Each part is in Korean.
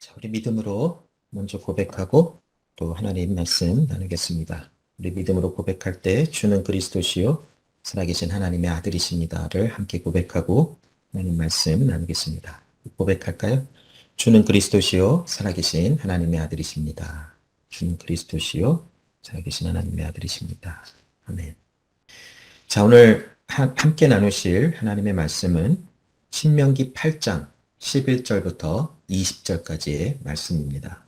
자, 우리 믿음으로 먼저 고백하고 또 하나님 말씀 나누겠습니다. 우리 믿음으로 고백할 때 주는 그리스도시요 살아계신 하나님의 아들이십니다를 함께 고백하고 하나님 말씀 나누겠습니다. 고백할까요? 주는 그리스도시요 살아계신 하나님의 아들이십니다. 주는 그리스도시요 살아계신 하나님의 아들이십니다. 아멘. 자, 오늘 함께 나누실 하나님의 말씀은 신명기 8장 11절부터 20절까지의 말씀입니다.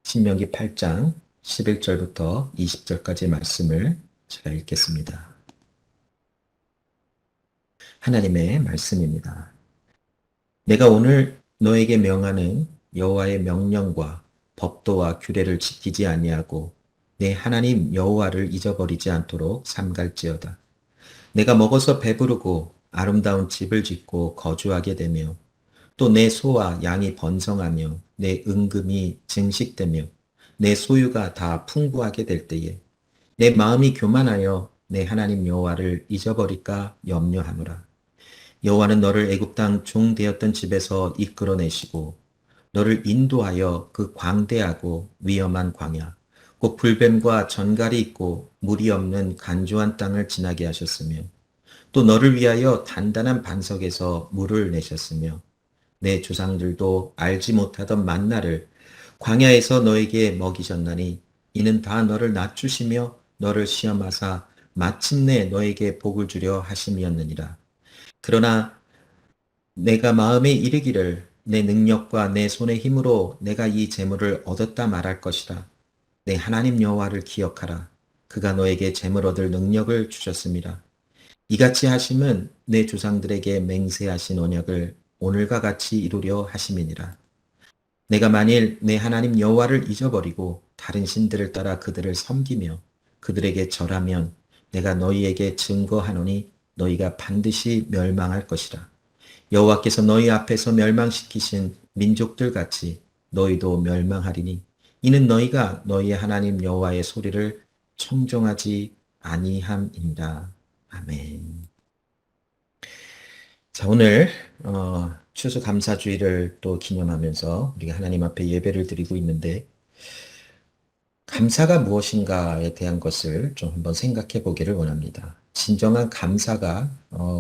신명기 8장 11절부터 20절까지의 말씀을 제가 읽겠습니다. 하나님의 말씀입니다. 내가 오늘 너에게 명하는 여호와의 명령과 법도와 규례를 지키지 아니하고 내 하나님 여호와를 잊어버리지 않도록 삼갈지어다. 내가 먹어서 배부르고 아름다운 집을 짓고 거주하게 되며 또 내 소와 양이 번성하며 내 은금이 증식되며 내 소유가 다 풍부하게 될 때에 내 마음이 교만하여 내 하나님 여호와를 잊어버릴까 염려하노라. 여호와는 너를 애굽 땅 종 되었던 집에서 이끌어내시고 너를 인도하여 그 광대하고 위험한 광야 곧 불뱀과 전갈이 있고 물이 없는 간조한 땅을 지나게 하셨으며 또 너를 위하여 단단한 반석에서 물을 내셨으며 내 조상들도 알지 못하던 만나를 광야에서 너에게 먹이셨나니 이는 다 너를 낮추시며 너를 시험하사 마침내 너에게 복을 주려 하심이었느니라. 그러나 내가 마음에 이르기를 내 능력과 내 손의 힘으로 내가 이 재물을 얻었다 말할 것이라. 내 하나님 여호와를 기억하라. 그가 너에게 재물 얻을 능력을 주셨습니다. 이같이 하심은 내 조상들에게 맹세하신 언약을 오늘과 같이 이루려 하심이니라. 내가 만일 내 하나님 여호와를 잊어버리고 다른 신들을 따라 그들을 섬기며 그들에게 절하면 내가 너희에게 증거하노니 너희가 반드시 멸망할 것이라. 여호와께서 너희 앞에서 멸망시키신 민족들 같이 너희도 멸망하리니 이는 너희가 너희의 하나님 여호와의 소리를 청종하지 아니함이니라. 아멘. 자, 오늘 추수감사주의를 또 기념하면서 우리가 하나님 앞에 예배를 드리고 있는데 감사가 무엇인가에 대한 것을 좀 한번 생각해 보기를 원합니다. 진정한 감사가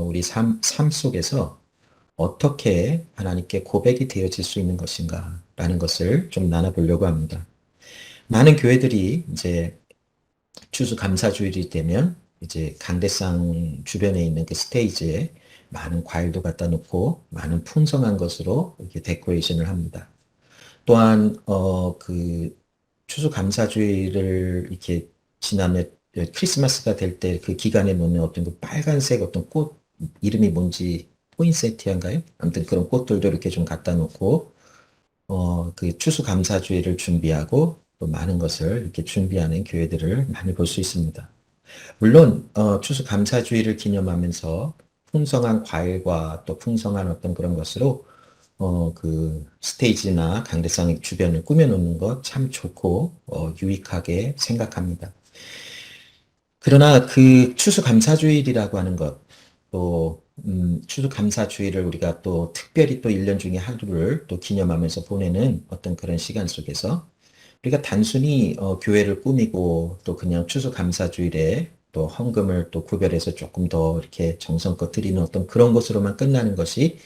우리 삶 속에서 어떻게 하나님께 고백이 되어질 수 있는 것인가라는 것을 좀 나눠보려고 합니다. 많은 교회들이 이제 추수감사주일이 되면 이제 강대상 주변에 있는 그 스테이지에 많은 과일도 갖다 놓고 많은 풍성한 것으로 이렇게 데코레이션을 합니다. 또한 그 추수감사주일을 이렇게 지나면 크리스마스가 될 때 그 기간에 놓는 어떤 그 빨간색 어떤 꽃 이름이 뭔지 포인세티아인가요? 아무튼 그런 꽃들도 이렇게 좀 갖다 놓고 그 추수감사주일을 준비하고 또 많은 것을 이렇게 준비하는 교회들을 많이 볼 수 있습니다. 물론 추수감사주의를 기념하면서 풍성한 과일과 또 풍성한 어떤 그런 것으로 그 스테이지나 강대상 주변을 꾸며놓는 것 참 좋고 유익하게 생각합니다. 그러나 그 추수감사주일이라고 하는 것, 또 추수감사주일을 우리가 또 특별히 또 1년 중에 하루를 또 기념하면서 보내는 어떤 그런 시간 속에서 우리가 단순히 교회를 꾸미고 또 그냥 추수감사주일에 또 헌금을 또 구별해서 조금 더 이렇게 정성껏 드리는 어떤 그런 것으로만 끝나는 것이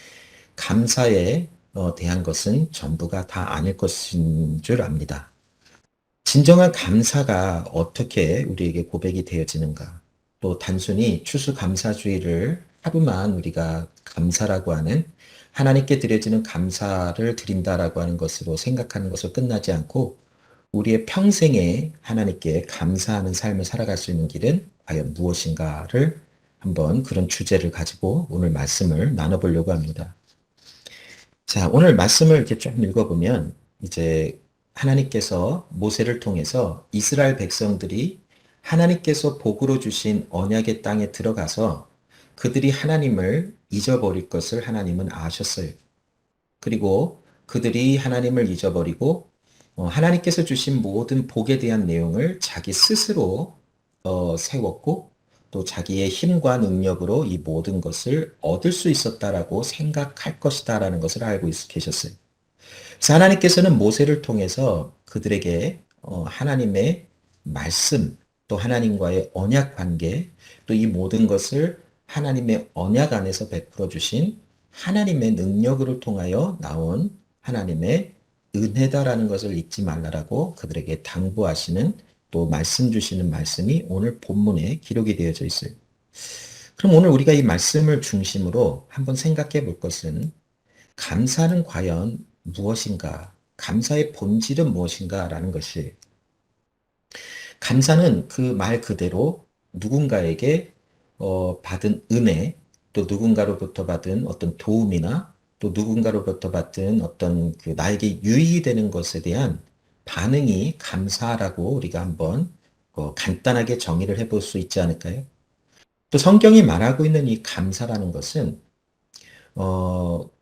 감사에 대한 것은 전부가 다 아닐 것인 줄 압니다. 진정한 감사가 어떻게 우리에게 고백이 되어지는가? 또 단순히 추수감사주의를 하루만 우리가 감사라고 하는 하나님께 드려지는 감사를 드린다라고 하는 것으로 생각하는 것으로 끝나지 않고 우리의 평생에 하나님께 감사하는 삶을 살아갈 수 있는 길은 과연 무엇인가를 한번 그런 주제를 가지고 오늘 말씀을 나눠보려고 합니다. 자, 오늘 말씀을 이렇게 좀 읽어보면 이제 하나님께서 모세를 통해서 이스라엘 백성들이 하나님께서 복으로 주신 언약의 땅에 들어가서 그들이 하나님을 잊어버릴 것을 하나님은 아셨어요. 그리고 그들이 하나님을 잊어버리고 하나님께서 주신 모든 복에 대한 내용을 자기 스스로 세웠고 또 자기의 힘과 능력으로 이 모든 것을 얻을 수 있었다라고 생각할 것이다라는 것을 알고 계셨어요. 그래서 하나님께서는 모세를 통해서 그들에게 하나님의 말씀, 또 하나님과의 언약 관계, 또 이 모든 것을 하나님의 언약 안에서 베풀어 주신 하나님의 능력을 통하여 나온 하나님의 은혜다라는 것을 잊지 말라라고 그들에게 당부하시는, 또 말씀 주시는 말씀이 오늘 본문에 기록이 되어져 있어요. 그럼 오늘 우리가 이 말씀을 중심으로 한번 생각해 볼 것은, 감사는 과연 무엇인가? 감사의 본질은 무엇인가라는 것이, 감사는 그 말 그대로 누군가에게 받은 은혜, 또 누군가로부터 받은 어떤 도움이나 또 누군가로부터 받은 어떤 그 나에게 유익이 되는 것에 대한 반응이 감사라고 우리가 한번 간단하게 정의를 해볼 수 있지 않을까요? 또 성경이 말하고 있는 이 감사라는 것은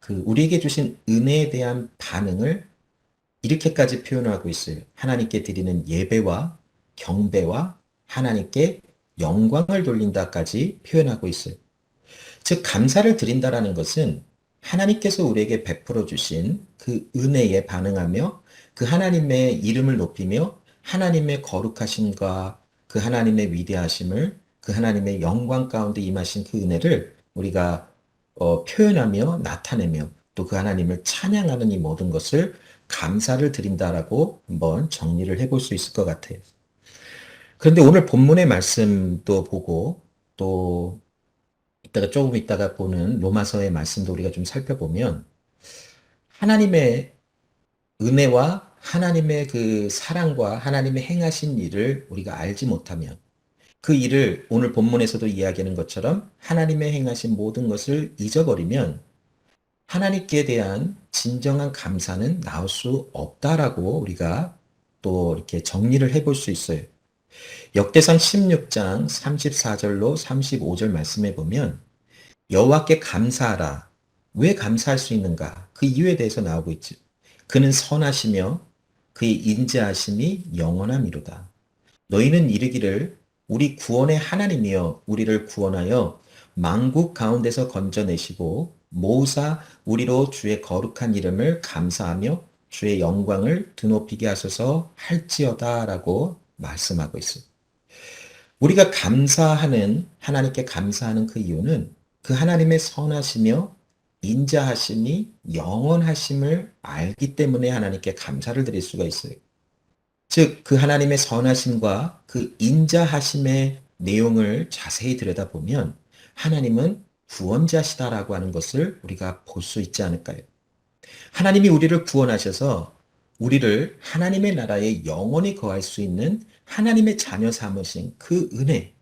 우리에게 주신 은혜에 대한 반응을 이렇게까지 표현하고 있어요. 하나님께 드리는 예배와 경배와 하나님께 영광을 돌린다까지 표현하고 있어요. 즉, 감사를 드린다라는 것은 하나님께서 우리에게 베풀어 주신 그 은혜에 반응하며 그 하나님의 이름을 높이며 하나님의 거룩하심과 그 하나님의 위대하심을, 그 하나님의 영광 가운데 임하신 그 은혜를 우리가 표현하며 나타내며 또 그 하나님을 찬양하는 이 모든 것을 감사를 드린다라고 한번 정리를 해볼 수 있을 것 같아요. 그런데 오늘 본문의 말씀도 보고, 또 이따가 조금 있다가 보는 로마서의 말씀도 우리가 좀 살펴보면, 하나님의 은혜와 하나님의 그 사랑과 하나님의 행하신 일을 우리가 알지 못하면, 그 일을 오늘 본문에서도 이야기하는 것처럼 하나님의 행하신 모든 것을 잊어버리면 하나님께 대한 진정한 감사는 나올 수 없다라고 우리가 또 이렇게 정리를 해볼 수 있어요. 역대상 16장 34절로 35절 말씀해 보면, 여호와께 감사하라. 왜 감사할 수 있는가? 그 이유에 대해서 나오고 있죠. 그는 선하시며 그의 인자하심이 영원함이로다. 너희는 이르기를, 우리 구원의 하나님이여 우리를 구원하여 만국 가운데서 건져내시고 모으사 우리로 주의 거룩한 이름을 감사하며 주의 영광을 드높이게 하소서 할지어다라고 말씀하고 있습니다. 우리가 감사하는, 하나님께 감사하는 그 이유는 그 하나님의 선하시며 인자하심이 영원하심을 알기 때문에 하나님께 감사를 드릴 수가 있어요. 즉, 그 하나님의 선하심과 그 인자하심의 내용을 자세히 들여다보면 하나님은 구원자시다라고 하는 것을 우리가 볼 수 있지 않을까요? 하나님이 우리를 구원하셔서 우리를 하나님의 나라에 영원히 거할 수 있는 하나님의 자녀 삼으신 그 은혜,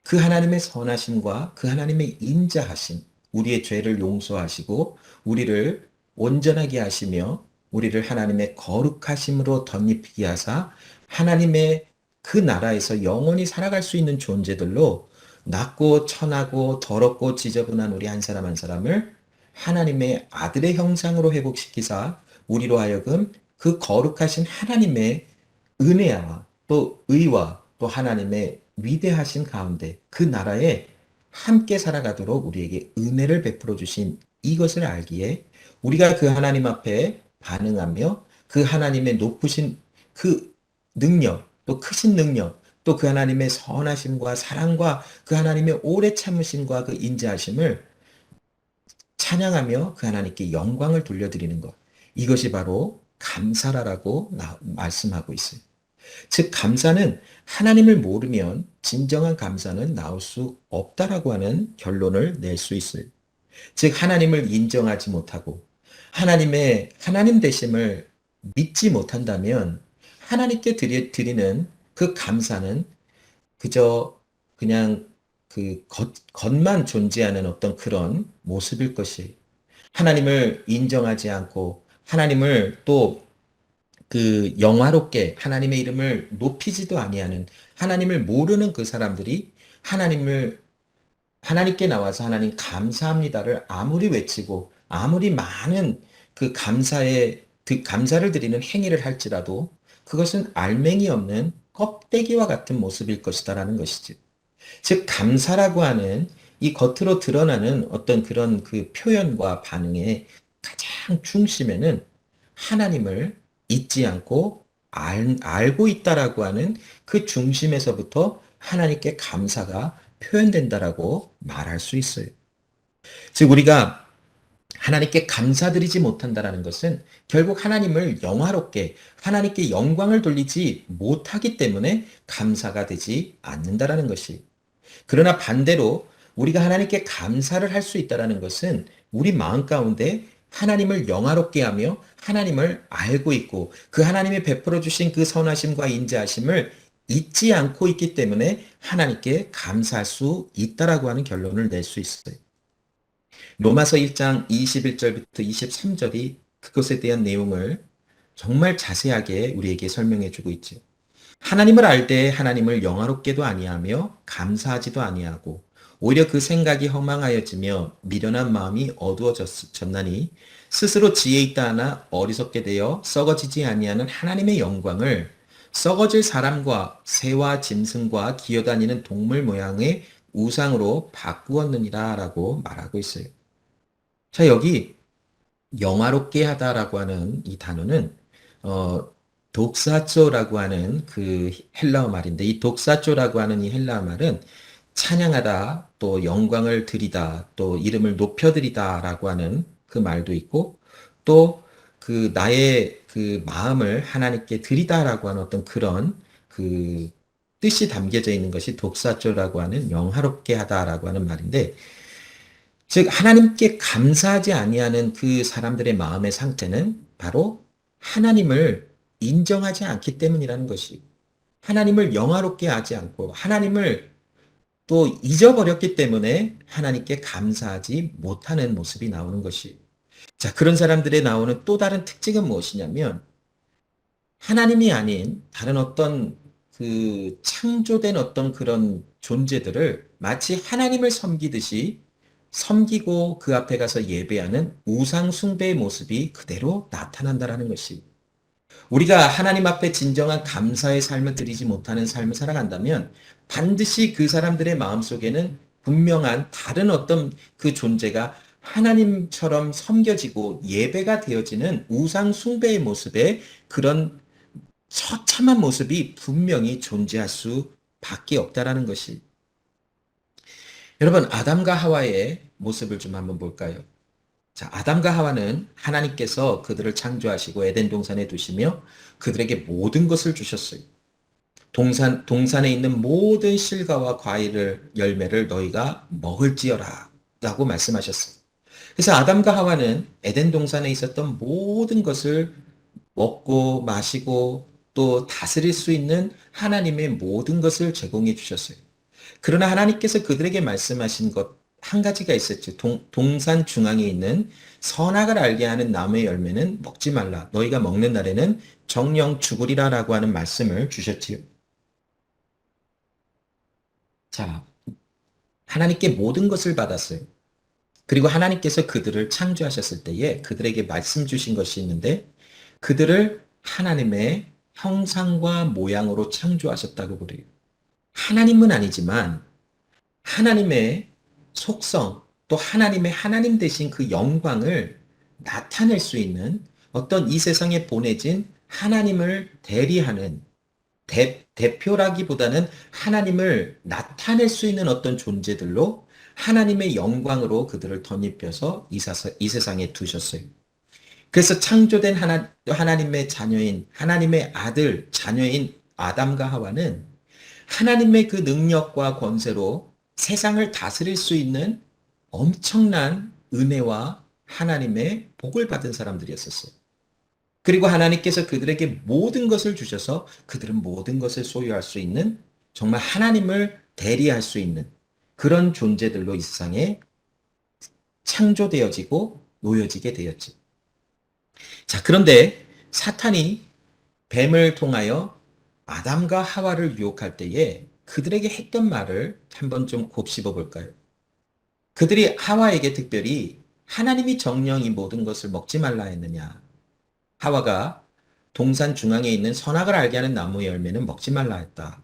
그 하나님의 선하심과 그 하나님의 인자하심, 우리의 죄를 용서하시고 우리를 온전하게 하시며 우리를 하나님의 거룩하심으로 덧입히게 하사 하나님의 그 나라에서 영원히 살아갈 수 있는 존재들로, 낮고 천하고 더럽고 지저분한 우리 한 사람 한 사람을 하나님의 아들의 형상으로 회복시키사 우리로 하여금 그 거룩하신 하나님의 은혜와 또 의와 또 하나님의 위대하신 가운데 그 나라에 함께 살아가도록 우리에게 은혜를 베풀어 주신 이것을 알기에, 우리가 그 하나님 앞에 반응하며 그 하나님의 높으신 그 능력, 또 크신 능력, 또 그 하나님의 선하심과 사랑과 그 하나님의 오래 참으심과 그 인자하심을 찬양하며 그 하나님께 영광을 돌려드리는 것, 이것이 바로 감사라고 말씀하고 있어요. 즉, 감사는 하나님을 모르면 진정한 감사는 나올 수 없다라고 하는 결론을 낼 수 있어요. 즉, 하나님을 인정하지 못하고 하나님의 하나님 되심을 믿지 못한다면 하나님께 드리는 그 감사는 그저 그냥 그 겉만 존재하는 어떤 그런 모습일 것이에요. 하나님을 인정하지 않고 하나님을 또 그 영화롭게 하나님의 이름을 높이지도 아니하는, 하나님을 모르는 그 사람들이 하나님께 나와서 하나님 감사합니다를 아무리 외치고 아무리 많은 감사를 드리는 행위를 할지라도 그것은 알맹이 없는 껍데기와 같은 모습일 것이다라는 것이지. 즉, 감사라고 하는 이 겉으로 드러나는 어떤 그런 그 표현과 반응의 가장 중심에는 하나님을 잊지 않고 알고 있다라고 하는 그 중심에서부터 하나님께 감사가 표현된다라고 말할 수 있어요. 즉 우리가 하나님께 감사드리지 못한다라는 것은 결국 하나님을 영화롭게 하나님께 영광을 돌리지 못하기 때문에 감사가 되지 않는다라는 것이. 그러나 반대로 우리가 하나님께 감사를 할 수 있다라는 것은 우리 마음 가운데 하나님을 영화롭게 하며 하나님을 알고 있고 그 하나님이 베풀어 주신 그 선하심과 인자하심을 잊지 않고 있기 때문에 하나님께 감사할 수 있다라고 하는 결론을 낼 수 있어요. 로마서 1장 21절부터 23절이 그것에 대한 내용을 정말 자세하게 우리에게 설명해 주고 있죠. 하나님을 알 때 하나님을 영화롭게도 아니하며 감사하지도 아니하고 오히려 그 생각이 허망하여지며 미련한 마음이 어두워졌나니 스스로 지혜 있다 하나 어리석게 되어 썩어지지 아니하는 하나님의 영광을 썩어질 사람과 새와 짐승과 기어다니는 동물 모양의 우상으로 바꾸었느니라 라고 말하고 있어요. 자, 여기 영화롭게 하다라고 하는 이 단어는 어, 독사조라고 하는 그 헬라어 말인데 이 독사조라고 하는 이 헬라어 말은 찬양하다, 또 영광을 드리다, 또 이름을 높여드리다라고 하는 그 말도 있고 또 그 나의 그 마음을 하나님께 드리다라고 하는 어떤 그런 그 뜻이 담겨져 있는 것이 독사조라고 하는 영화롭게 하다라고 하는 말인데 즉 하나님께 감사하지 아니하는 그 사람들의 마음의 상태는 바로 하나님을 인정하지 않기 때문이라는 것이 하나님을 영화롭게 하지 않고 하나님을 또 잊어버렸기 때문에 하나님께 감사하지 못하는 모습이 나오는 것이 자 그런 사람들의 나오는 또 다른 특징은 무엇이냐면 하나님이 아닌 다른 어떤 그 창조된 어떤 그런 존재들을 마치 하나님을 섬기듯이 섬기고 그 앞에 가서 예배하는 우상 숭배의 모습이 그대로 나타난다라는 것이 우리가 하나님 앞에 진정한 감사의 삶을 드리지 못하는 삶을 살아간다면 반드시 그 사람들의 마음속에는 분명한 다른 어떤 그 존재가 하나님처럼 섬겨지고 예배가 되어지는 우상 숭배의 모습에 그런 처참한 모습이 분명히 존재할 수밖에 없다라는 것이. 여러분, 아담과 하와의 모습을 좀 한번 볼까요? 자, 아담과 하와는 하나님께서 그들을 창조하시고 에덴 동산에 두시며 그들에게 모든 것을 주셨어요. 동산에 있는 모든 실과와 과일을, 열매를 너희가 먹을지어라. 라고 말씀하셨어요. 그래서 아담과 하와는 에덴 동산에 있었던 모든 것을 먹고 마시고 또 다스릴 수 있는 하나님의 모든 것을 제공해 주셨어요. 그러나 하나님께서 그들에게 말씀하신 것 한 가지가 있었죠. 동산 중앙에 있는 선악을 알게 하는 나무의 열매는 먹지 말라. 너희가 먹는 날에는 정령 죽으리라 라고 하는 말씀을 주셨지요. 자, 하나님께 모든 것을 받았어요. 그리고 하나님께서 그들을 창조하셨을 때에 그들에게 말씀 주신 것이 있는데 그들을 하나님의 형상과 모양으로 창조하셨다고 그래요. 하나님은 아니지만 하나님의 속성 또 하나님의 하나님 되신 그 영광을 나타낼 수 있는 어떤 이 세상에 보내진 하나님을 대리하는 대표라기보다는 하나님을 나타낼 수 있는 어떤 존재들로 하나님의 영광으로 그들을 덧입혀서 이 세상에 두셨어요. 그래서 창조된 하나님의 자녀인 하나님의 아들 자녀인 아담과 하와는 하나님의 그 능력과 권세로 세상을 다스릴 수 있는 엄청난 은혜와 하나님의 복을 받은 사람들이었었어요. 그리고 하나님께서 그들에게 모든 것을 주셔서 그들은 모든 것을 소유할 수 있는 정말 하나님을 대리할 수 있는 그런 존재들로 이 세상에 창조되어지고 놓여지게 되었지. 자, 그런데 사탄이 뱀을 통하여 아담과 하와를 유혹할 때에 그들에게 했던 말을 한번 좀 곱씹어 볼까요? 그들이 하와에게 특별히 하나님이 정령 이 모든 것을 먹지 말라 했느냐. 하와가 동산 중앙에 있는 선악을 알게 하는 나무의 열매는 먹지 말라 했다.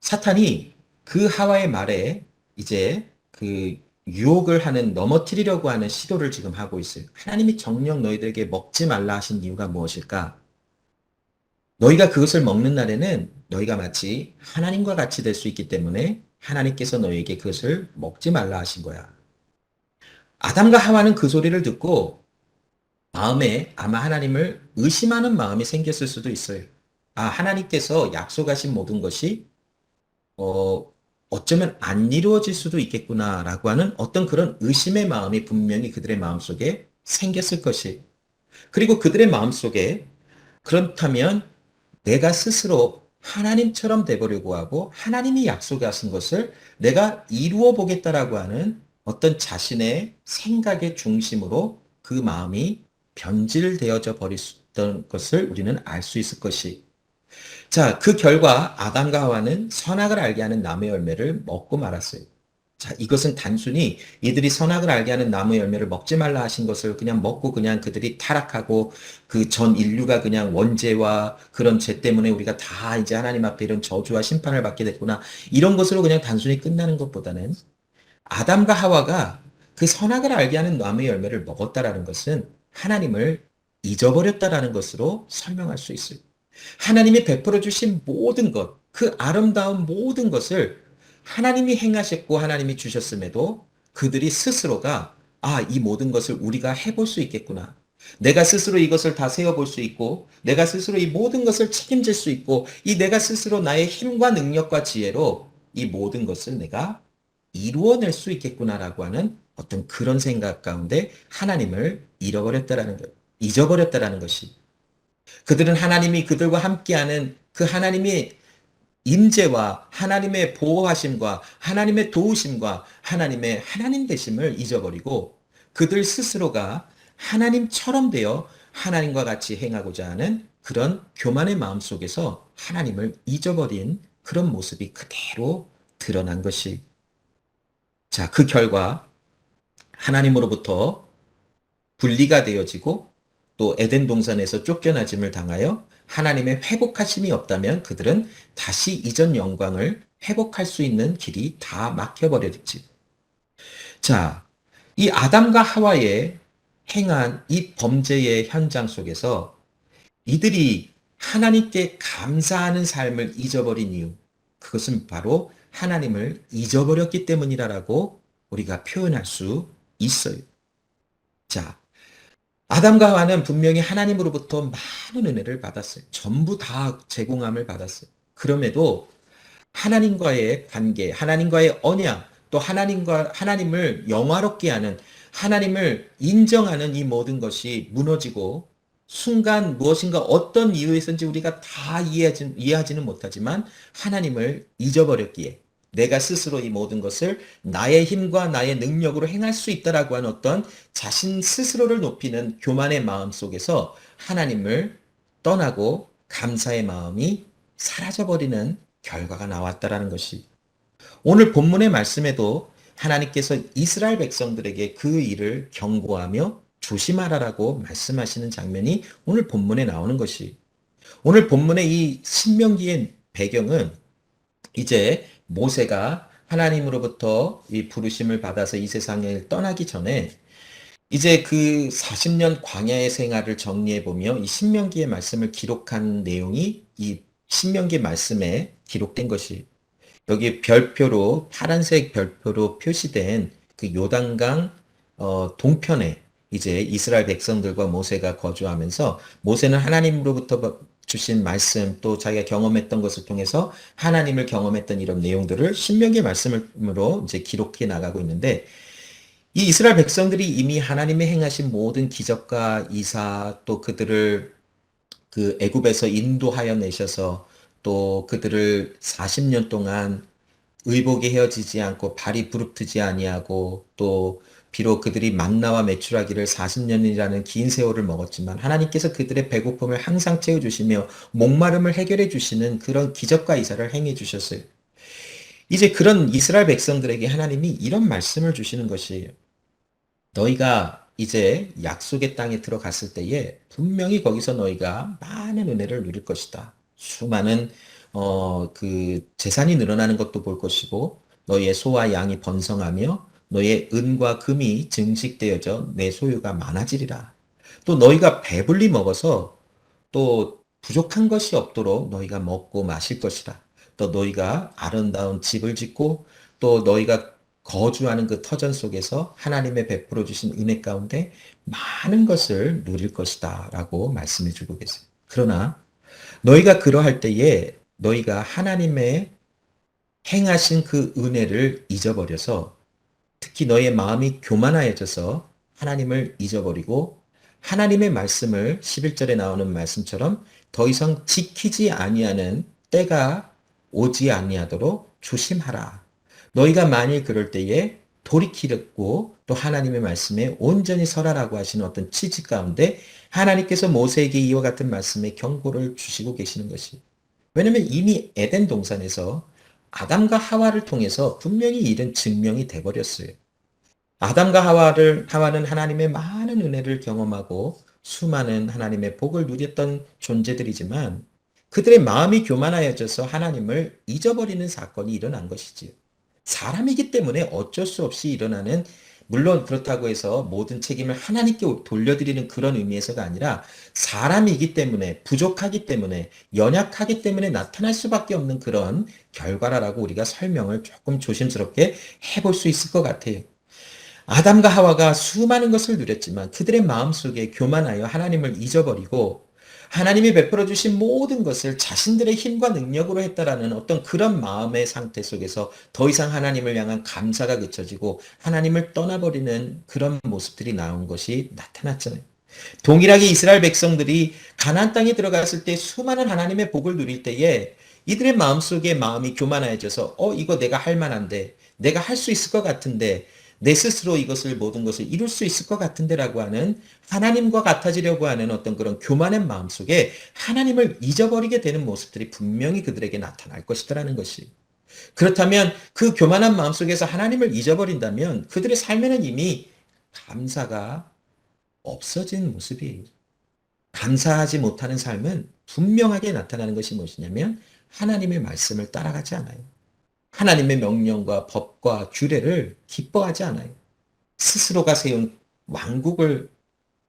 사탄이 그 하와의 말에 이제 그 유혹을 하는, 넘어뜨리려고 하는 시도를 지금 하고 있어요. 하나님이 정녕 너희들에게 먹지 말라 하신 이유가 무엇일까? 너희가 그것을 먹는 날에는 너희가 마치 하나님과 같이 될 수 있기 때문에 하나님께서 너희에게 그것을 먹지 말라 하신 거야. 아담과 하와는 그 소리를 듣고 마음에 아마 하나님을 의심하는 마음이 생겼을 수도 있어요. 아, 하나님께서 약속하신 모든 것이 어, 어쩌면 안 이루어질 수도 있겠구나라고 하는 어떤 그런 의심의 마음이 분명히 그들의 마음속에 생겼을 것이. 그리고 그들의 마음속에 그렇다면 내가 스스로 하나님처럼 돼보려고 하고 하나님이 약속하신 것을 내가 이루어 보겠다라고 하는 어떤 자신의 생각의 중심으로 그 마음이 변질되어져 버렸던 것을 우리는 알 수 있을 것이. 자, 그 결과 아담과 하와는 선악을 알게 하는 나무 열매를 먹고 말았어요. 자, 이것은 단순히 이들이 선악을 알게 하는 나무 열매를 먹지 말라 하신 것을 그냥 먹고 그냥 그들이 타락하고 그 전 인류가 그냥 원죄와 그런 죄 때문에 우리가 다 이제 하나님 앞에 이런 저주와 심판을 받게 됐구나. 이런 것으로 그냥 단순히 끝나는 것보다는 아담과 하와가 그 선악을 알게 하는 나무 열매를 먹었다라는 것은 하나님을 잊어버렸다라는 것으로 설명할 수 있어요. 하나님이 베풀어 주신 모든 것, 그 아름다운 모든 것을 하나님이 행하셨고 하나님이 주셨음에도 그들이 스스로가 아, 이 모든 것을 우리가 해볼 수 있겠구나. 내가 스스로 이것을 다 세워볼 수 있고, 내가 스스로 이 모든 것을 책임질 수 있고, 이 내가 스스로 나의 힘과 능력과 지혜로 이 모든 것을 내가 이루어낼 수 있겠구나라고 하는 어떤 그런 생각 가운데 하나님을 잃어버렸다라는 것, 잊어버렸다라는 것이. 그들은 하나님이 그들과 함께하는 그 하나님의 임재와 하나님의 보호하심과 하나님의 도우심과 하나님의 하나님 되심을 잊어버리고 그들 스스로가 하나님처럼 되어 하나님과 같이 행하고자 하는 그런 교만의 마음 속에서 하나님을 잊어버린 그런 모습이 그대로 드러난 것이. 자, 그 결과 하나님으로부터 분리가 되어지고 또 에덴 동산에서 쫓겨나짐을 당하여 하나님의 회복하심이 없다면 그들은 다시 이전 영광을 회복할 수 있는 길이 다 막혀버렸지. 자, 이 아담과 하와의 행한 이 범죄의 현장 속에서 이들이 하나님께 감사하는 삶을 잊어버린 이유, 그것은 바로 하나님을 잊어버렸기 때문이라고 우리가 표현할 수 있어요. 자, 아담과 하와는 분명히 하나님으로부터 많은 은혜를 받았어요. 전부 다 제공함을 받았어요. 그럼에도 하나님과의 관계, 하나님과의 언약, 또 하나님을 영화롭게 하는, 하나님을 인정하는 이 모든 것이 무너지고 순간 무엇인가 어떤 이유에서인지 우리가 다 이해하지는 못하지만 하나님을 잊어버렸기에 내가 스스로 이 모든 것을 나의 힘과 나의 능력으로 행할 수 있다라고 하는 어떤 자신 스스로를 높이는 교만의 마음 속에서 하나님을 떠나고 감사의 마음이 사라져버리는 결과가 나왔다라는 것이. 오늘 본문의 말씀에도 하나님께서 이스라엘 백성들에게 그 일을 경고하며 조심하라라고 말씀하시는 장면이 오늘 본문에 나오는 것이. 오늘 본문의 이 신명기의 배경은 이제 모세가 하나님으로부터 이 부르심을 받아서 이 세상을 떠나기 전에 이제 그 40년 광야의 생활을 정리해 보며 이 신명기의 말씀을 기록한 내용이 이 신명기 말씀에 기록된 것이. 여기 별표로 파란색 별표로 표시된 그 요단강 동편에 이제 이스라엘 백성들과 모세가 거주하면서 모세는 하나님으로부터 주신 말씀 또 자기가 경험했던 것을 통해서 하나님을 경험했던 이런 내용들을 신명기 말씀으로 이제 기록해 나가고 있는데 이 이스라엘 백성들이 이미 하나님의 행하신 모든 기적과 이사 또 그들을 그 애굽에서 인도하여 내셔서 또 그들을 40년 동안 의복이 헤어지지 않고 발이 부릅뜨지 아니하고 또 비록 그들이 만나와 메추라기를 40년이라는 긴 세월을 먹었지만 하나님께서 그들의 배고픔을 항상 채워주시며 목마름을 해결해 주시는 그런 기적과 이사를 행해 주셨어요. 이제 그런 이스라엘 백성들에게 하나님이 이런 말씀을 주시는 것이에요. 너희가 이제 약속의 땅에 들어갔을 때에 분명히 거기서 너희가 많은 은혜를 누릴 것이다. 수많은 그 재산이 늘어나는 것도 볼 것이고 너희의 소와 양이 번성하며 너의 은과 금이 증식되어져 내 소유가 많아지리라. 또 너희가 배불리 먹어서 또 부족한 것이 없도록 너희가 먹고 마실 것이라. 또 너희가 아름다운 집을 짓고 또 너희가 거주하는 그 터전 속에서 하나님의 베풀어 주신 은혜 가운데 많은 것을 누릴 것이다 라고 말씀해 주고 계세요. 그러나 너희가 그러할 때에 너희가 하나님의 행하신 그 은혜를 잊어버려서 특히 너의 마음이 교만하여져서 하나님을 잊어버리고 하나님의 말씀을 11절에 나오는 말씀처럼 더 이상 지키지 아니하는 때가 오지 아니하도록 조심하라. 너희가 만일 그럴 때에 돌이키려고 또 하나님의 말씀에 온전히 설하라고 하시는 어떤 취지 가운데 하나님께서 모세에게 이와 같은 말씀에 경고를 주시고 계시는 것이. 왜냐하면 이미 에덴 동산에서 아담과 하와를 통해서 분명히 이런 증명이 돼버렸어요. 아담과 하와는 하나님의 많은 은혜를 경험하고 수많은 하나님의 복을 누렸던 존재들이지만 그들의 마음이 교만하여져서 하나님을 잊어버리는 사건이 일어난 것이지요. 사람이기 때문에 어쩔 수 없이 일어나는, 물론 그렇다고 해서 모든 책임을 하나님께 돌려드리는 그런 의미에서가 아니라 사람이기 때문에, 부족하기 때문에, 연약하기 때문에 나타날 수밖에 없는 그런 결과라고 우리가 설명을 조금 조심스럽게 해볼 수 있을 것 같아요. 아담과 하와가 수많은 것을 누렸지만 그들의 마음속에 교만하여 하나님을 잊어버리고 하나님이 베풀어 주신 모든 것을 자신들의 힘과 능력으로 했다라는 어떤 그런 마음의 상태 속에서 더 이상 하나님을 향한 감사가 그쳐지고 하나님을 떠나버리는 그런 모습들이 나온 것이 나타났잖아요. 동일하게 이스라엘 백성들이 가나안 땅에 들어갔을 때 수많은 하나님의 복을 누릴 때에 이들의 마음속에 마음이 교만해져서 이거 내가 할 만한데, 내가 할 수 있을 것 같은데, 내 스스로 이것을 모든 것을 이룰 수 있을 것 같은데라고 하는, 하나님과 같아지려고 하는 어떤 그런 교만한 마음 속에 하나님을 잊어버리게 되는 모습들이 분명히 그들에게 나타날 것이라는 것이. 그렇다면 그 교만한 마음 속에서 하나님을 잊어버린다면 그들의 삶에는 이미 감사가 없어진 모습이에요. 감사하지 못하는 삶은 분명하게 나타나는 것이 무엇이냐면 하나님의 말씀을 따라가지 않아요. 하나님의 명령과 법과 규례를 기뻐하지 않아요. 스스로가 세운 왕국을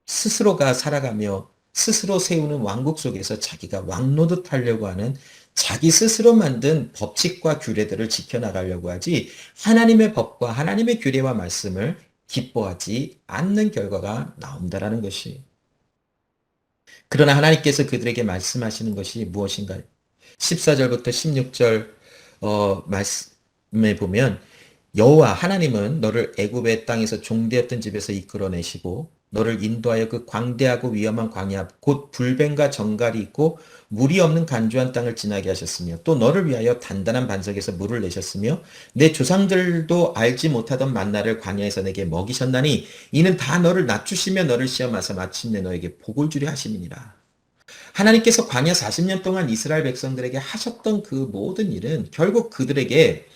스스로가 살아가며 스스로 세우는 왕국 속에서 자기가 왕노릇 하려고 하는, 자기 스스로 만든 법칙과 규례들을 지켜나가려고 하지 하나님의 법과 하나님의 규례와 말씀을 기뻐하지 않는 결과가 나온다라는 것이. 그러나 하나님께서 그들에게 말씀하시는 것이 무엇인가요? 14절부터 16절 말씀에 보면 여호와 하나님은 너를 애굽의 땅에서 종되었던 집에서 이끌어내시고 너를 인도하여 그 광대하고 위험한 광야 곧 불뱀과 정갈이 있고 물이 없는 간주한 땅을 지나게 하셨으며 또 너를 위하여 단단한 반석에서 물을 내셨으며 내 조상들도 알지 못하던 만나를 광야에서 내게 먹이셨나니 이는 다 너를 낮추시며 너를 시험하사 마침내 너에게 복을 주려 하심이니라. 하나님께서 광야 40년 동안 이스라엘 백성들에게 하셨던 그 모든 일은 결국 그들에게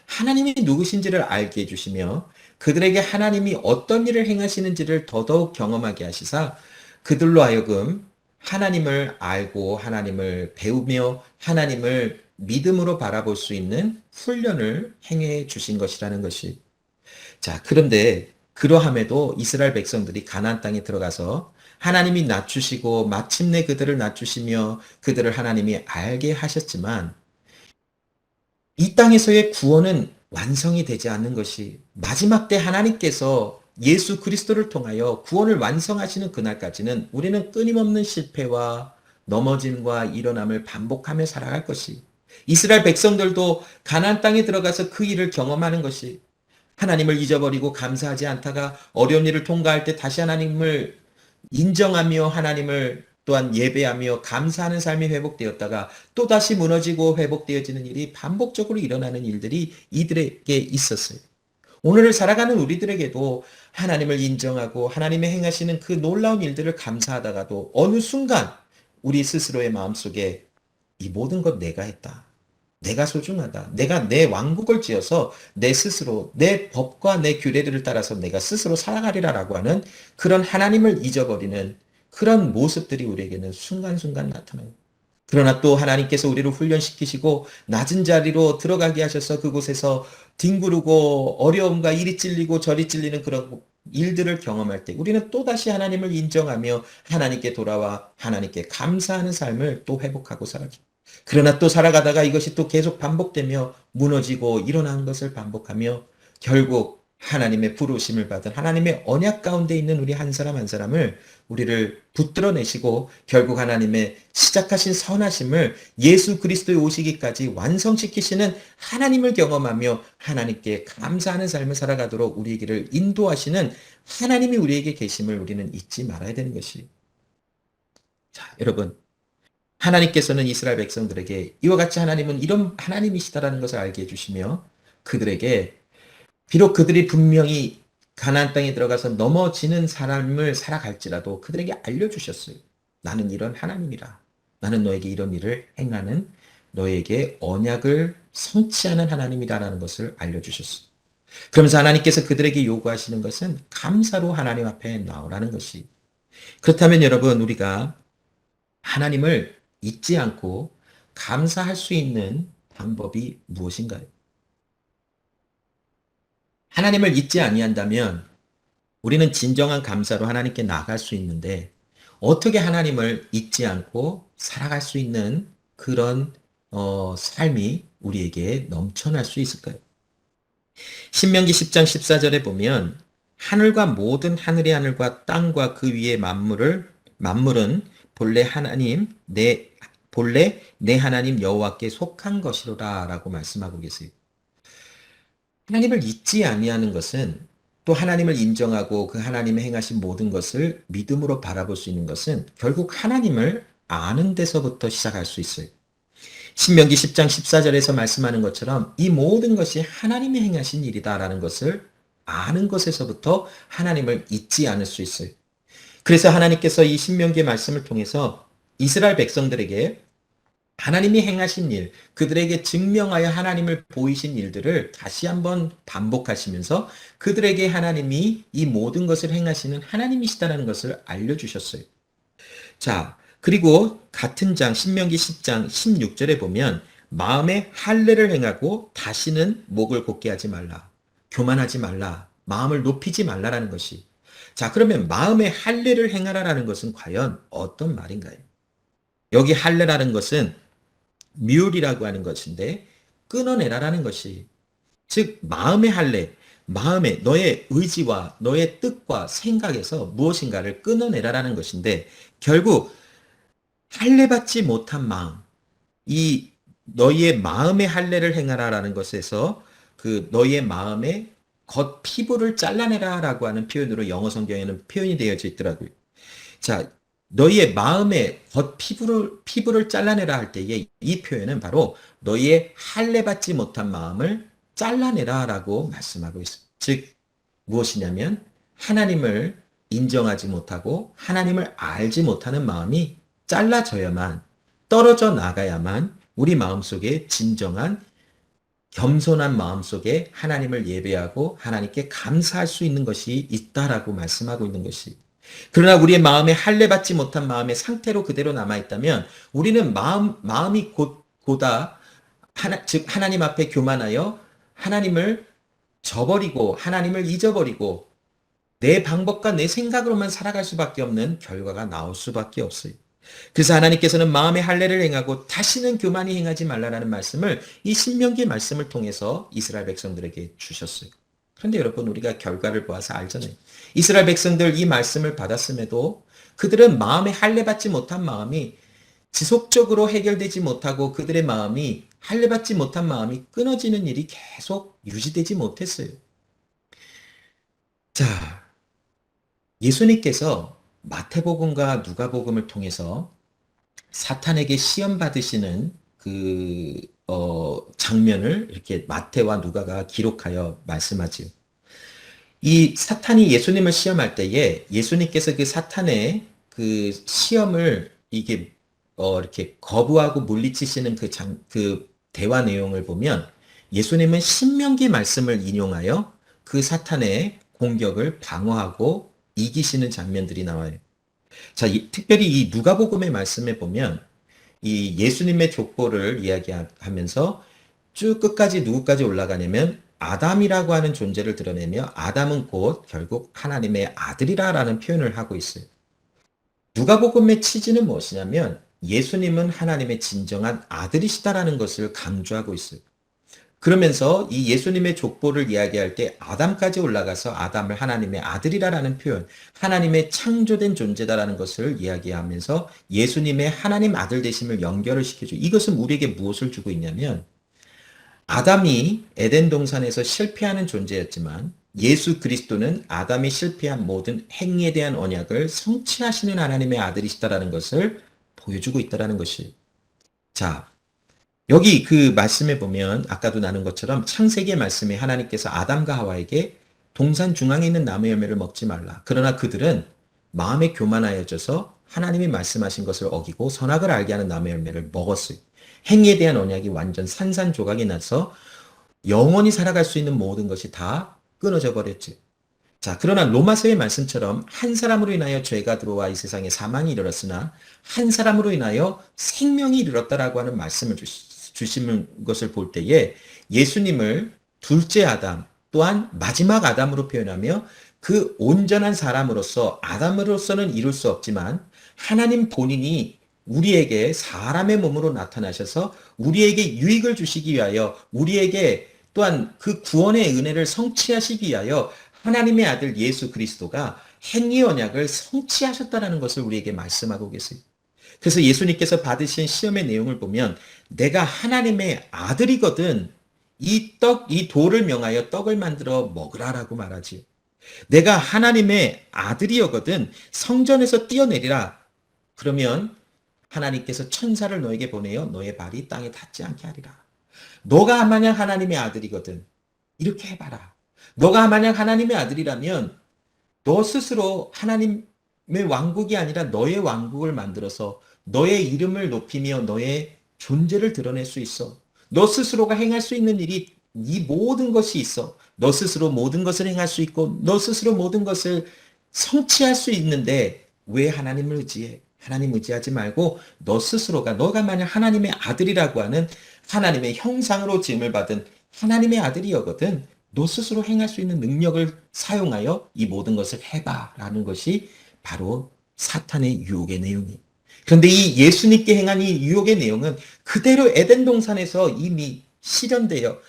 하나님이 누구신지를 알게 해주시며 그들에게 하나님이 어떤 일을 행하시는지를 더더욱 경험하게 하시사 그들로 하여금 하나님을 알고 하나님을 배우며 하나님을 믿음으로 바라볼 수 있는 훈련을 행해 주신 것이라는 것이. 자, 그런데 그러함에도 이스라엘 백성들이 가나안 땅에 들어가서 하나님이 낮추시고 마침내 그들을 낮추시며 그들을 하나님이 알게 하셨지만 이 땅에서의 구원은 완성이 되지 않는 것이, 마지막 때 하나님께서 예수 그리스도를 통하여 구원을 완성하시는 그날까지는 우리는 끊임없는 실패와 넘어짐과 일어남을 반복하며 살아갈 것이, 이스라엘 백성들도 가나안 땅에 들어가서 그 일을 경험하는 것이, 하나님을 잊어버리고 감사하지 않다가 어려운 일을 통과할 때 다시 하나님을 인정하며 하나님을 또한 예배하며 감사하는 삶이 회복되었다가 또다시 무너지고 회복되어지는 일이 반복적으로 일어나는 일들이 이들에게 있었어요. 오늘을 살아가는 우리들에게도 하나님을 인정하고 하나님의 행하시는 그 놀라운 일들을 감사하다가도 어느 순간 우리 스스로의 마음속에 이 모든 것 내가 했다. 내가 소중하다. 내가 내 왕국을 지어서 내 스스로 내 법과 내 규례들을 따라서 내가 스스로 살아가리라라고 하는 그런 하나님을 잊어버리는 그런 모습들이 우리에게는 순간순간 나타나요. 그러나 또 하나님께서 우리를 훈련시키시고 낮은 자리로 들어가게 하셔서 그곳에서 뒹구르고 어려움과 이리 찔리고 저리 찔리는 그런 일들을 경험할 때 우리는 또다시 하나님을 인정하며 하나님께 돌아와 하나님께 감사하는 삶을 또 회복하고 살아가요. 그러나 또 살아가다가 이것이 또 계속 반복되며 무너지고 일어나는 것을 반복하며 결국 하나님의 부르심을 받은 하나님의 언약 가운데 있는 우리 한 사람 한 사람을 우리를 붙들어내시고 결국 하나님의 시작하신 선하심을 예수 그리스도의 오시기까지 완성시키시는 하나님을 경험하며 하나님께 감사하는 삶을 살아가도록 우리에게를 인도하시는 하나님이 우리에게 계심을 우리는 잊지 말아야 되는 것이. 자, 여러분. 하나님께서는 이스라엘 백성들에게 이와 같이 하나님은 이런 하나님이시다라는 것을 알게 해주시며 그들에게 비록 그들이 분명히 가나안 땅에 들어가서 넘어지는 삶을 살아갈지라도 그들에게 알려주셨어요. 나는 이런 하나님이라. 나는 너에게 이런 일을 행하는 너에게 언약을 성취하는 하나님이다라는 것을 알려주셨어요. 그러면서 하나님께서 그들에게 요구하시는 것은 감사로 하나님 앞에 나오라는 것이. 그렇다면 여러분 우리가 하나님을 잊지 않고 감사할 수 있는 방법이 무엇인가요? 하나님을 잊지 아니한다면 우리는 진정한 감사로 하나님께 나아갈 수 있는데 어떻게 하나님을 잊지 않고 살아갈 수 있는 그런 삶이 우리에게 넘쳐날 수 있을까요? 신명기 10장 14절에 보면 하늘과 모든 하늘의 하늘과 땅과 그 위의 만물은 본래 내 하나님 여호와께 속한 것이로다라고 말씀하고 계세요. 하나님을 잊지 아니하는 것은 또 하나님을 인정하고 그 하나님의 행하신 모든 것을 믿음으로 바라볼 수 있는 것은 결국 하나님을 아는 데서부터 시작할 수 있어요. 신명기 10장 14절에서 말씀하는 것처럼 이 모든 것이 하나님이 행하신 일이다라는 것을 아는 것에서부터 하나님을 잊지 않을 수 있어요. 그래서 하나님께서 이 신명기의 말씀을 통해서 이스라엘 백성들에게 하나님이 행하신 일, 그들에게 증명하여 하나님을 보이신 일들을 다시 한번 반복하시면서 그들에게 하나님이 이 모든 것을 행하시는 하나님이시다라는 것을 알려주셨어요. 자, 그리고 같은 장 신명기 10장 16절에 보면 마음에 할례를 행하고 다시는 목을 곧게 하지 말라. 교만하지 말라. 마음을 높이지 말라라는 것이. 자, 그러면 마음에 할례를 행하라라는 것은 과연 어떤 말인가요? 여기 할례라는 것은 뮬이라고 하는 것인데 끊어내라라는 것이 즉 마음의 할례, 마음의 너의 의지와 너의 뜻과 생각에서 무엇인가를 끊어내라라는 것인데 결국 할례받지 못한 마음, 이 너희의 마음의 할례를 행하라라는 것에서 그 너희의 마음의 겉 피부를 잘라내라라고 하는 표현으로 영어 성경에는 표현이 되어져 있더라고요. 자, 너희의 마음의 겉 피부를 잘라내라 할 때에 이 표현은 바로 너희의 할례받지 못한 마음을 잘라내라라고 말씀하고 있습니다. 즉 무엇이냐면 하나님을 인정하지 못하고 하나님을 알지 못하는 마음이 잘라져야만 떨어져 나가야만 우리 마음속에 진정한 겸손한 마음속에 하나님을 예배하고 하나님께 감사할 수 있는 것이 있다라고 말씀하고 있는 것이. 그러나 우리의 마음에 할례받지 못한 마음의 상태로 그대로 남아있다면 우리는 마음이 고다 즉 하나님 앞에 교만하여 하나님을 저버리고 하나님을 잊어버리고 내 방법과 내 생각으로만 살아갈 수밖에 없는 결과가 나올 수밖에 없어요. 그래서 하나님께서는 마음의 할례를 행하고 다시는 교만히 행하지 말라라는 말씀을 이 신명기 말씀을 통해서 이스라엘 백성들에게 주셨어요. 그런데 여러분 우리가 결과를 보아서 알잖아요. 이스라엘 백성들 이 말씀을 받았음에도 그들은 마음에 할례받지 못한 마음이 지속적으로 해결되지 못하고 그들의 마음이 할례받지 못한 마음이 끊어지는 일이 계속 유지되지 못했어요. 자, 예수님께서 마태복음과 누가복음을 통해서 사탄에게 시험 받으시는 그 장면을 이렇게 마태와 누가가 기록하여 말씀하지요. 이 사탄이 예수님을 시험할 때에 예수님께서 그 사탄의 그 시험을 이게 이렇게 거부하고 물리치시는 그 대화 내용을 보면 예수님은 신명기 말씀을 인용하여 그 사탄의 공격을 방어하고 이기시는 장면들이 나와요. 자, 특별히 이 누가복음의 말씀에 보면 이 예수님의 족보를 이야기하면서 쭉 끝까지 누구까지 올라가냐면 아담이라고 하는 존재를 드러내며 아담은 곧 결국 하나님의 아들이라라는 표현을 하고 있어요. 누가복음의 취지는 무엇이냐면 예수님은 하나님의 진정한 아들이시다라는 것을 강조하고 있어요. 그러면서 이 예수님의 족보를 이야기할 때 아담까지 올라가서 아담을 하나님의 아들이라는 표현, 하나님의 창조된 존재다라는 것을 이야기하면서 예수님의 하나님 아들 되심을 연결을 시켜줘. 이것은 우리에게 무엇을 주고 있냐면 아담이 에덴 동산에서 실패하는 존재였지만 예수 그리스도는 아담이 실패한 모든 행위에 대한 언약을 성취하시는 하나님의 아들이시다라는 것을 보여주고 있다라는 것이. 자, 여기 그 말씀에 보면 아까도 나눈 것처럼 창세기의 말씀에 하나님께서 아담과 하와에게 동산 중앙에 있는 나무 열매를 먹지 말라. 그러나 그들은 마음에 교만하여져서 하나님이 말씀하신 것을 어기고 선악을 알게 하는 나무 열매를 먹었어요. 행위에 대한 언약이 완전 산산조각이 나서 영원히 살아갈 수 있는 모든 것이 다 끊어져 버렸지. 자, 그러나 로마서의 말씀처럼 한 사람으로 인하여 죄가 들어와 이 세상에 사망이 이르렀으나 한 사람으로 인하여 생명이 이르렀다라고 하는 말씀을 주시는 것을 볼 때에 예수님을 둘째 아담 또한 마지막 아담으로 표현하며 그 온전한 사람으로서 아담으로서는 이룰 수 없지만 하나님 본인이 우리에게 사람의 몸으로 나타나셔서 우리에게 유익을 주시기 위하여 우리에게 또한 그 구원의 은혜를 성취하시기 위하여 하나님의 아들 예수 그리스도가 행위 언약을 성취하셨다는 것을 우리에게 말씀하고 계세요. 그래서 예수님께서 받으신 시험의 내용을 보면 내가 하나님의 아들이거든 이 돌을 명하여 떡을 만들어 먹으라라고 말하지. 내가 하나님의 아들이거든 성전에서 뛰어내리라. 그러면 하나님께서 천사를 너에게 보내어 너의 발이 땅에 닿지 않게 하리라. 너가 만약 하나님의 아들이거든 이렇게 해봐라. 너가 만약 하나님의 아들이라면 너 스스로 하나님의 왕국이 아니라 너의 왕국을 만들어서 너의 이름을 높이며 너의 존재를 드러낼 수 있어. 너 스스로가 행할 수 있는 일이 이 모든 것이 있어. 너 스스로 모든 것을 행할 수 있고 너 스스로 모든 것을 성취할 수 있는데 왜 하나님을 의지해? 하나님 의지하지 말고 너 스스로가 너가 만약 하나님의 아들이라고 하는 하나님의 형상으로 지음을 받은 하나님의 아들이거든. 너 스스로 행할 수 있는 능력을 사용하여 이 모든 것을 해봐라는 것이 바로 사탄의 유혹의 내용이에요. 그런데 이 예수님께 행한 이 유혹의 내용은 그대로 에덴 동산에서 이미 실천되어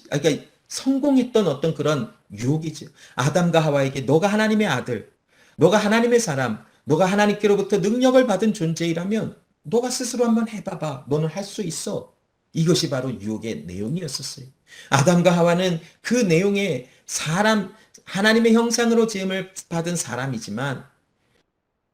그러니까 성공했던 어떤 그런 유혹이죠. 아담과 하와에게 너가 하나님의 아들, 너가 하나님의 사람, 너가 하나님께로부터 능력을 받은 존재이라면 너가 스스로 한번 해봐봐. 너는 할 수 있어. 이것이 바로 유혹의 내용이었었어요. 아담과 하와는 그 내용에 하나님의 형상으로 지음을 받은 사람이지만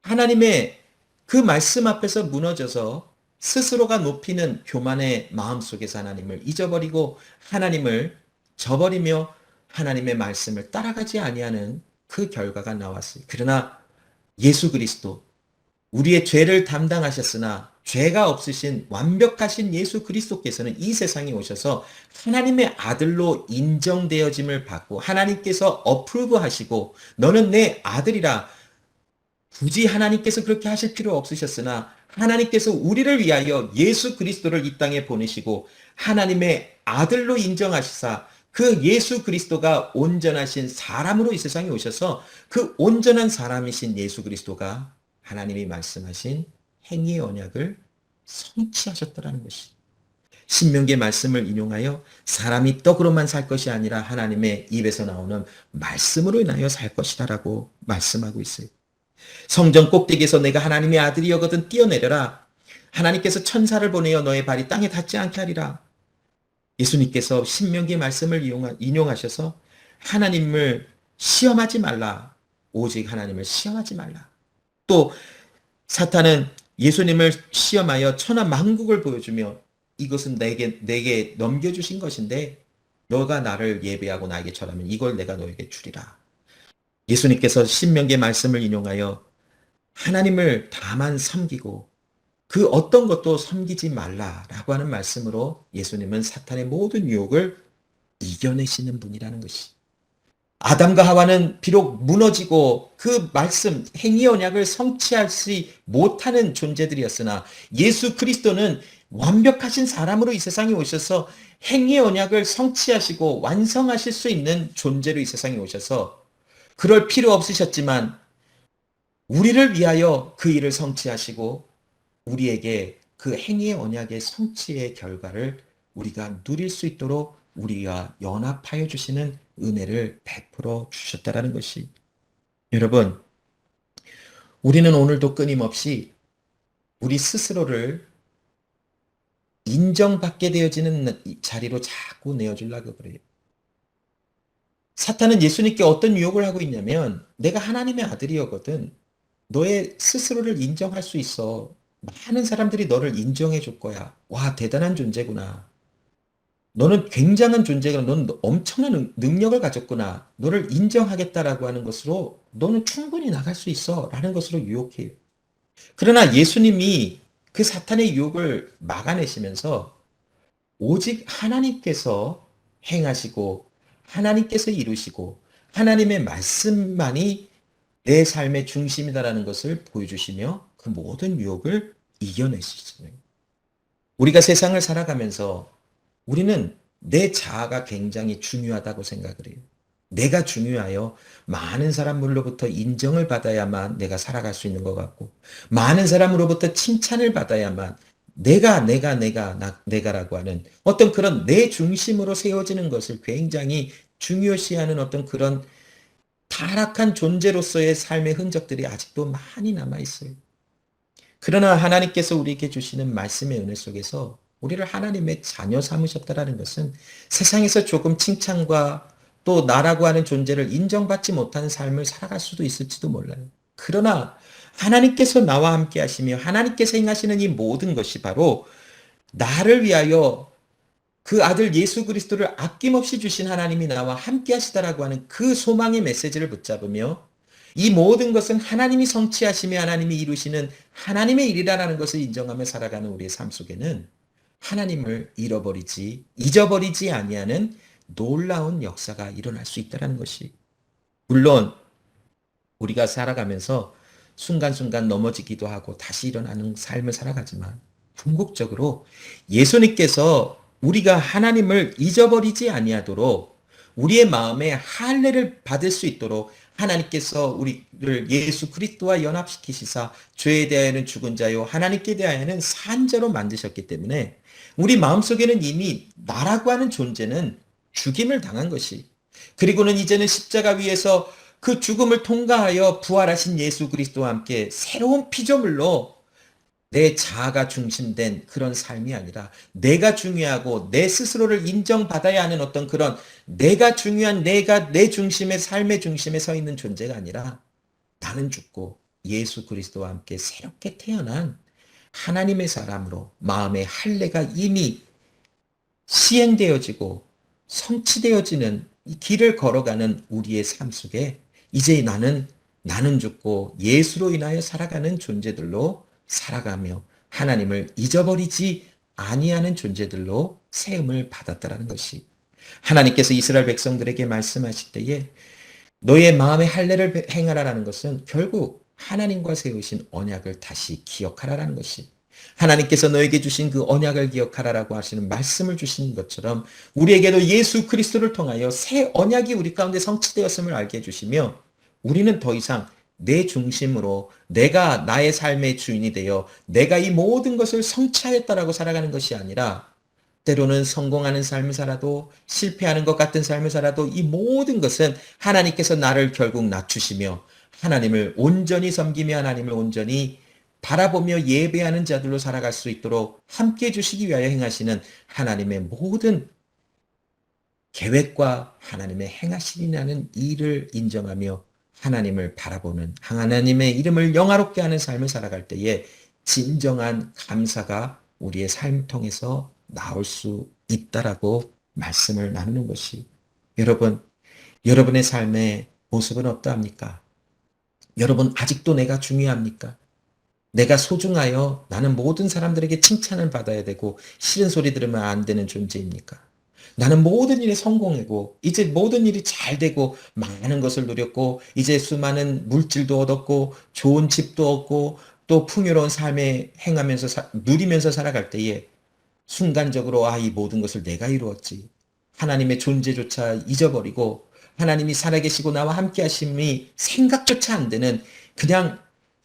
하나님의 그 말씀 앞에서 무너져서 스스로가 높이는 교만의 마음 속에서 하나님을 잊어버리고 하나님을 저버리며 하나님의 말씀을 따라가지 아니하는 그 결과가 나왔어요. 그러나 예수 그리스도 우리의 죄를 담당하셨으나 죄가 없으신 완벽하신 예수 그리스도께서는 이 세상에 오셔서 하나님의 아들로 인정되어짐을 받고 하나님께서 어프로브 하시고 너는 내 아들이라 굳이 하나님께서 그렇게 하실 필요 없으셨으나 하나님께서 우리를 위하여 예수 그리스도를 이 땅에 보내시고 하나님의 아들로 인정하시사 그 예수 그리스도가 온전하신 사람으로 이 세상에 오셔서 그 온전한 사람이신 예수 그리스도가 하나님이 말씀하신 행위의 언약을 성취하셨다는 것이 신명기의 말씀을 인용하여 사람이 떡으로만 살 것이 아니라 하나님의 입에서 나오는 말씀으로 인하여 살 것이다라고 말씀하고 있어요. 성전 꼭대기에서 내가 하나님의 아들이여거든 뛰어내려라. 하나님께서 천사를 보내어 너의 발이 땅에 닿지 않게 하리라. 예수님께서 신명기의 말씀을 인용하셔서 하나님을 시험하지 말라. 오직 하나님을 시험하지 말라. 또 사탄은 예수님을 시험하여 천하 만국을 보여주며 이것은 내게 넘겨주신 것인데 너가 나를 예배하고 나에게 절하면 이걸 내가 너에게 주리라. 예수님께서 신명기의 말씀을 인용하여 하나님을 다만 섬기고 그 어떤 것도 섬기지 말라라고 하는 말씀으로 예수님은 사탄의 모든 유혹을 이겨내시는 분이라는 것이. 아담과 하와는 비록 무너지고 그 말씀, 행위 언약을 성취하지 못하는 존재들이었으나 예수 그리스도는 완벽하신 사람으로 이 세상에 오셔서 행위 언약을 성취하시고 완성하실 수 있는 존재로 이 세상에 오셔서 그럴 필요 없으셨지만 우리를 위하여 그 일을 성취하시고 우리에게 그 행위의 언약의 성취의 결과를 우리가 누릴 수 있도록 우리가 연합하여 주시는 은혜를 베풀어 주셨다라는 것이, 여러분, 우리는 오늘도 끊임없이 우리 스스로를 인정받게 되어지는 자리로 자꾸 내어주려고 그래요. 사탄은 예수님께 어떤 유혹을 하고 있냐면, 내가 하나님의 아들이었거든. 너의 스스로를 인정할 수 있어. 많은 사람들이 너를 인정해 줄 거야. 와, 대단한 존재구나. 너는 굉장한 존재구나. 너는 엄청난 능력을 가졌구나. 너를 인정하겠다라고 하는 것으로 너는 충분히 나갈 수 있어. 라는 것으로 유혹해요. 그러나 예수님이 그 사탄의 유혹을 막아내시면서 오직 하나님께서 행하시고 하나님께서 이루시고 하나님의 말씀만이 내 삶의 중심이다라는 것을 보여주시며 그 모든 유혹을 이겨내시잖아요. 우리가 세상을 살아가면서 우리는 내 자아가 굉장히 중요하다고 생각을 해요. 내가 중요하여 많은 사람들로부터 인정을 받아야만 내가 살아갈 수 있는 것 같고, 많은 사람으로부터 칭찬을 받아야만 내가라고 하는 어떤 그런 내 중심으로 세워지는 것을 굉장히 중요시하는 어떤 그런 타락한 존재로서의 삶의 흔적들이 아직도 많이 남아 있어요. 그러나 하나님께서 우리에게 주시는 말씀의 은혜 속에서 우리를 하나님의 자녀 삼으셨다라는 것은 세상에서 조금 칭찬과 또 나라고 하는 존재를 인정받지 못하는 삶을 살아갈 수도 있을지도 몰라요. 그러나 하나님께서 나와 함께 하시며 하나님께서 행하시는 이 모든 것이 바로 나를 위하여 그 아들 예수 그리스도를 아낌없이 주신 하나님이 나와 함께 하시다라고 하는 그 소망의 메시지를 붙잡으며 이 모든 것은 하나님이 성취하시며 하나님이 이루시는 하나님의 일이라는 것을 인정하며 살아가는 우리의 삶 속에는 하나님을 잊어버리지 아니하는 놀라운 역사가 일어날 수 있다는 것이, 물론 우리가 살아가면서 순간순간 넘어지기도 하고 다시 일어나는 삶을 살아가지만 궁극적으로 예수님께서 우리가 하나님을 잊어버리지 아니하도록 우리의 마음에 할례를 받을 수 있도록 하나님께서 우리를 예수 그리스도와 연합시키시사 죄에 대하여는 죽은 자요 하나님께 대하여는 산 자로 만드셨기 때문에 우리 마음속에는 이미 나라고 하는 존재는 죽임을 당한 것이, 그리고는 이제는 십자가 위에서 그 죽음을 통과하여 부활하신 예수 그리스도와 함께 새로운 피조물로 내 자아가 중심된 그런 삶이 아니라 내가 중요하고 내 스스로를 인정받아야 하는 어떤 그런 내가 중요한 내가 내 중심의 삶의 중심에 서 있는 존재가 아니라 나는 죽고 예수 그리스도와 함께 새롭게 태어난 하나님의 사람으로 마음의 할례가 이미 시행되어지고 성취되어지는 이 길을 걸어가는 우리의 삶 속에 이제 나는 죽고 예수로 인하여 살아가는 존재들로 살아가며 하나님을 잊어버리지 아니하는 존재들로 세움을 받았다라는 것이, 하나님께서 이스라엘 백성들에게 말씀하실 때에 너의 마음의 할례를 행하라라는 것은 결국 하나님과 세우신 언약을 다시 기억하라라는 것이, 하나님께서 너에게 주신 그 언약을 기억하라라고 하시는 말씀을 주신 것처럼 우리에게도 예수 그리스도를 통하여 새 언약이 우리 가운데 성취되었음을 알게 해주시며 우리는 더 이상 내 중심으로 내가 나의 삶의 주인이 되어 내가 이 모든 것을 성취하였다라고 살아가는 것이 아니라 때로는 성공하는 삶을 살아도 실패하는 것 같은 삶을 살아도 이 모든 것은 하나님께서 나를 결국 낮추시며 하나님을 온전히 섬기며 하나님을 온전히 바라보며 예배하는 자들로 살아갈 수 있도록 함께 해주시기 위하여 행하시는 하나님의 모든 계획과 하나님의 행하시리라는 일을 인정하며 하나님을 바라보는 하나님의 이름을 영화롭게 하는 삶을 살아갈 때에 진정한 감사가 우리의 삶을 통해서 나올 수 있다라고 말씀을 나누는 것이, 여러분의 삶의 모습은 어떠합니까? 여러분 아직도 내가 중요합니까? 내가 소중하여 나는 모든 사람들에게 칭찬을 받아야 되고 싫은 소리 들으면 안 되는 존재입니까? 나는 모든 일에 성공하고 이제 모든 일이 잘 되고 많은 것을 누렸고 이제 수많은 물질도 얻었고 좋은 집도 얻고 또 풍요로운 삶에 행하면서 누리면서 살아갈 때에 순간적으로 이 모든 것을 내가 이루었지. 하나님의 존재조차 잊어버리고 하나님이 살아계시고 나와 함께 하심이 생각조차 안 되는 그냥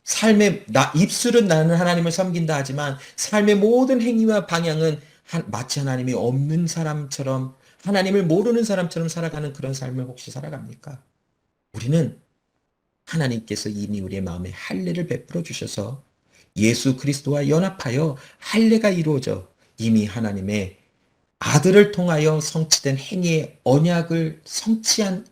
삶의 입술은 나는 하나님을 섬긴다 하지만 삶의 모든 행위와 방향은 마치 하나님이 없는 사람처럼 하나님을 모르는 사람처럼 살아가는 그런 삶을 혹시 살아갑니까? 우리는 하나님께서 이미 우리의 마음에 할례를 베풀어 주셔서 예수 그리스도와 연합하여 할례가 이루어져 이미 하나님의 아들을 통하여 성취된 행위의 언약을 성취한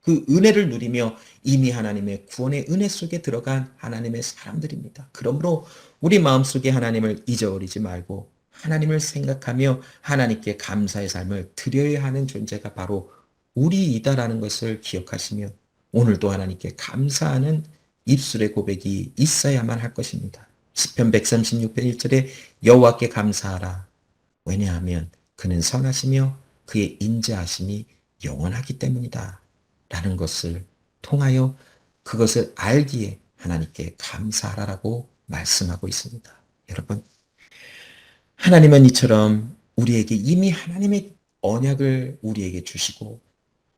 그 은혜를 누리며 이미 하나님의 구원의 은혜 속에 들어간 하나님의 사람들입니다. 그러므로 우리 마음속에 하나님을 잊어버리지 말고 하나님을 생각하며 하나님께 감사의 삶을 드려야 하는 존재가 바로 우리이다라는 것을 기억하시며 오늘도 하나님께 감사하는 입술의 고백이 있어야만 할 것입니다. 시편 136편 1절에 여호와께 감사하라. 왜냐하면 그는 선하시며 그의 인자하심이 영원하기 때문이다. 라는 것을 통하여 그것을 알기에 하나님께 감사하라고 말씀하고 있습니다. 여러분, 하나님은 이처럼 우리에게 이미 하나님의 언약을 우리에게 주시고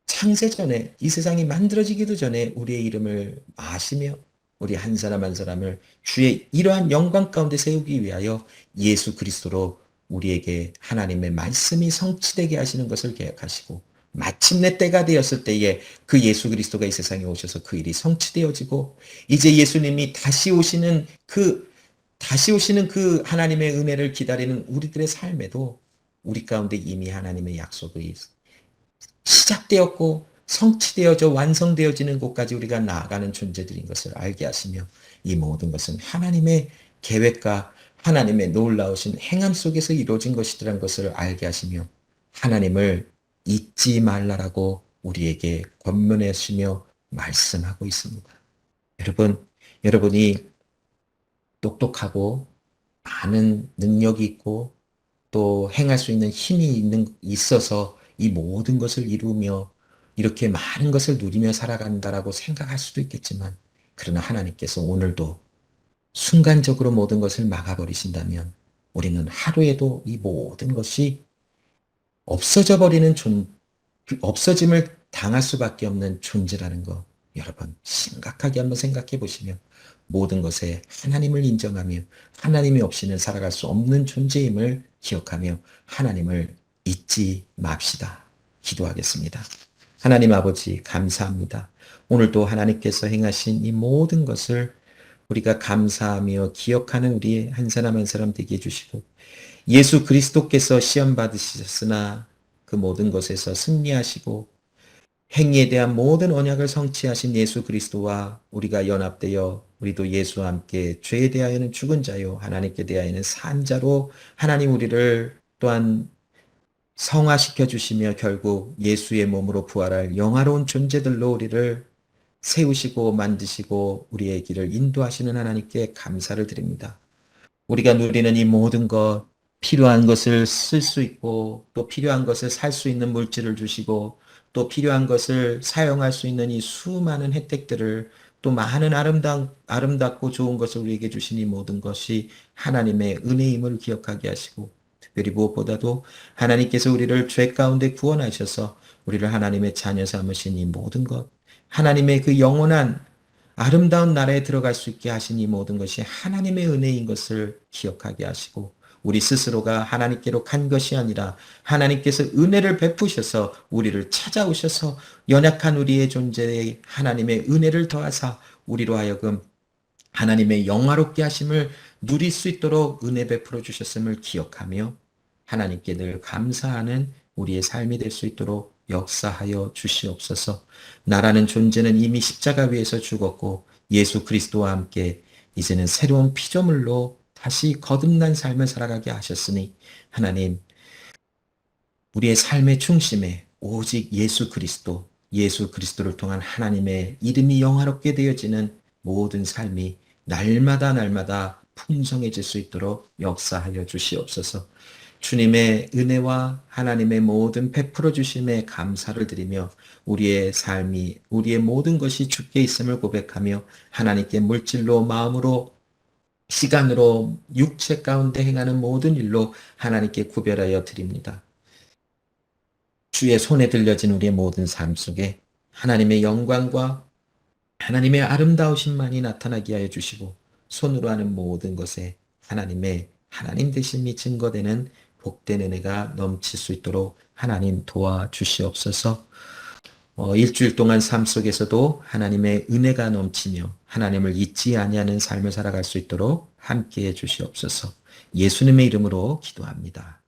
창세전에 이 세상이 만들어지기도 전에 우리의 이름을 아시며 우리 한 사람 한 사람을 주의 이러한 영광 가운데 세우기 위하여 예수 그리스도로 우리에게 하나님의 말씀이 성취되게 하시는 것을 계획하시고 마침내 때가 되었을 때에 그 예수 그리스도가 이 세상에 오셔서 그 일이 성취되어지고 이제 예수님이 다시 오시는 그 하나님의 은혜를 기다리는 우리들의 삶에도 우리 가운데 이미 하나님의 약속이 시작되었고 성취되어져 완성되어지는 곳까지 우리가 나아가는 존재들인 것을 알게 하시며 이 모든 것은 하나님의 계획과 하나님의 놀라우신 행함 속에서 이루어진 것이라는 것을 알게 하시며 하나님을 잊지 말라라고 우리에게 권면하시며 말씀하고 있습니다. 여러분이 똑똑하고 많은 능력이 있고 또 행할 수 있는 힘이 있어서 이 모든 것을 이루며 이렇게 많은 것을 누리며 살아간다라고 생각할 수도 있겠지만 그러나 하나님께서 오늘도 순간적으로 모든 것을 막아버리신다면 우리는 하루에도 이 모든 것이 없어짐을 당할 수밖에 없는 존재라는 거 여러분 심각하게 한번 생각해 보시면 모든 것에 하나님을 인정하며 하나님이 없이는 살아갈 수 없는 존재임을 기억하며 하나님을 잊지 맙시다. 기도하겠습니다. 하나님 아버지 감사합니다. 오늘도 하나님께서 행하신 이 모든 것을 우리가 감사하며 기억하는 우리 한 사람 한 사람 되게 해주시고 예수 그리스도께서 시험 받으셨으나 그 모든 것에서 승리하시고 행위에 대한 모든 언약을 성취하신 예수 그리스도와 우리가 연합되어 우리도 예수와 함께 죄에 대하여는 죽은 자요 하나님께 대하여는 산 자로 하나님 우리를 또한 성화시켜 주시며 결국 예수의 몸으로 부활할 영화로운 존재들로 우리를 세우시고 만드시고 우리의 길을 인도하시는 하나님께 감사를 드립니다. 우리가 누리는 이 모든 것, 필요한 것을 쓸 수 있고 또 필요한 것을 살 수 있는 물질을 주시고 또 필요한 것을 사용할 수 있는 이 수많은 혜택들을 또 많은 아름답고 좋은 것을 우리에게 주신 이 모든 것이 하나님의 은혜임을 기억하게 하시고 특별히 무엇보다도 하나님께서 우리를 죄 가운데 구원하셔서 우리를 하나님의 자녀 삼으신 이 모든 것, 하나님의 그 영원한 아름다운 나라에 들어갈 수 있게 하신 이 모든 것이 하나님의 은혜인 것을 기억하게 하시고 우리 스스로가 하나님께로 간 것이 아니라 하나님께서 은혜를 베푸셔서 우리를 찾아오셔서 연약한 우리의 존재에 하나님의 은혜를 더하사 우리로 하여금 하나님의 영화롭게 하심을 누릴 수 있도록 은혜 베풀어 주셨음을 기억하며 하나님께 늘 감사하는 우리의 삶이 될 수 있도록 역사하여 주시옵소서. 나라는 존재는 이미 십자가 위에서 죽었고 예수 그리스도와 함께 이제는 새로운 피조물로 다시 거듭난 삶을 살아가게 하셨으니 하나님 우리의 삶의 중심에 오직 예수 그리스도를 통한 하나님의 이름이 영화롭게 되어지는 모든 삶이 날마다 풍성해질 수 있도록 역사하여 주시옵소서. 주님의 은혜와 하나님의 모든 베풀어 주심에 감사를 드리며 우리의 삶이 우리의 모든 것이 주께 있음을 고백하며 하나님께 물질로 마음으로 시간으로 육체 가운데 행하는 모든 일로 하나님께 구별하여 드립니다. 주의 손에 들려진 우리의 모든 삶 속에 하나님의 영광과 하나님의 아름다우심만이 나타나게 하여 주시고 손으로 하는 모든 것에 하나님의 하나님 되심이 증거되는 복된 은혜가 넘칠 수 있도록 하나님 도와주시옵소서. 일주일 동안 삶 속에서도 하나님의 은혜가 넘치며 하나님을 잊지 아니하는 삶을 살아갈 수 있도록 함께해 주시옵소서. 예수님의 이름으로 기도합니다.